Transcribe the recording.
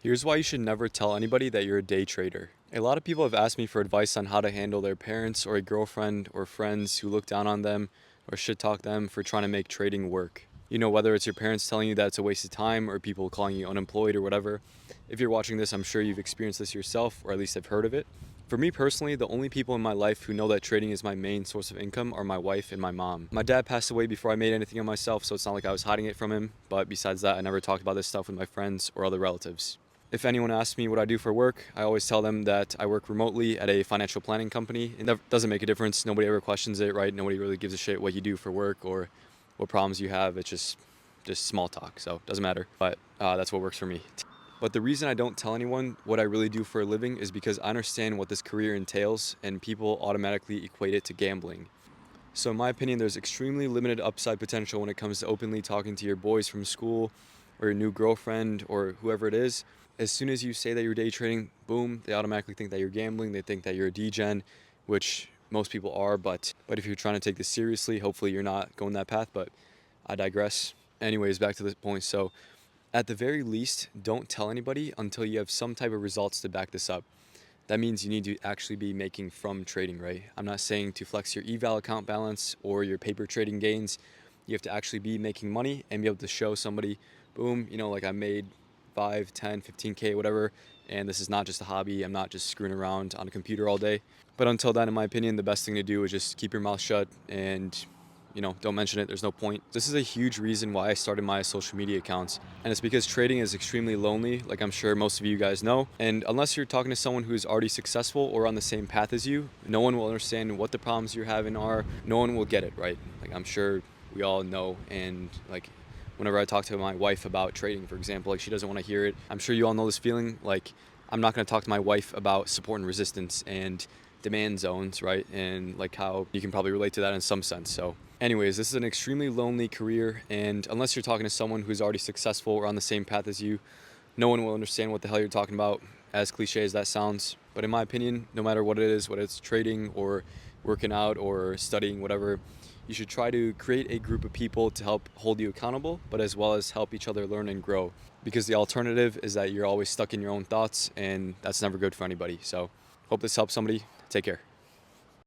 Here's why you should never tell anybody that you're a day trader. A lot of people have asked me for advice on how to handle their parents or a girlfriend or friends who look down on them or shit talk them for trying to make trading work. You know, whether it's your parents telling you that it's a waste of time or people calling you unemployed or whatever. If you're watching this, I'm sure you've experienced this yourself or at least have heard of it. For me personally, the only people in my life who know that trading is my main source of income are my wife and my mom. My dad passed away before I made anything of myself, so it's not like I was hiding it from him, but besides that, I never talked about this stuff with my friends or other relatives. If anyone asks me what I do for work, I always tell them that I work remotely at a financial planning company. It doesn't make a difference. Nobody ever questions it, right? Nobody really gives a shit what you do for work or what problems you have. It's just small talk, so it doesn't matter. But that's what works for me. But the reason I don't tell anyone what I really do for a living is because I understand what this career entails, and people automatically equate it to gambling. So in my opinion, there's extremely limited upside potential when it comes to openly talking to your boys from school or your new girlfriend or whoever it is. As soon as you say that you're day trading, boom, they automatically think that you're gambling. They think that you're a degen, which most people are, but if you're trying to take this seriously, hopefully you're not going that path, but I digress. Anyways, back to this point. So at the very least, don't tell anybody until you have some type of results to back this up. That means you need to actually be making from trading, right? I'm not saying to flex your eval account balance or your paper trading gains. You have to actually be making money and be able to show somebody, boom, like I made 5, 10, 15K, whatever, and this is not just a hobby. I'm not just screwing around on a computer all day. But until then, in my opinion, the best thing to do is just keep your mouth shut and don't mention it. There's no point. This is a huge reason why I started my social media accounts. And it's because trading is extremely lonely, like I'm sure most of you guys know. And unless you're talking to someone who's already successful or on the same path as you, no one will understand what the problems you're having are. No one will get it, right? Like I'm sure we all know. And like whenever I talk to my wife about trading, for example, like she doesn't want to hear it. I'm sure you all know this feeling. Like I'm not going to talk to my wife about support and resistance and demand zones, right? And like how you can probably relate to that in some sense. So anyways, this is an extremely lonely career, and unless you're talking to someone who's already successful or on the same path as you, no one will understand what the hell you're talking about, as cliche as that sounds. But in my opinion, no matter what it is, whether it's trading or working out or studying, whatever, you should try to create a group of people to help hold you accountable, but as well as help each other learn and grow. Because the alternative is that you're always stuck in your own thoughts, and that's never good for anybody. So hope this helps somebody. Take care.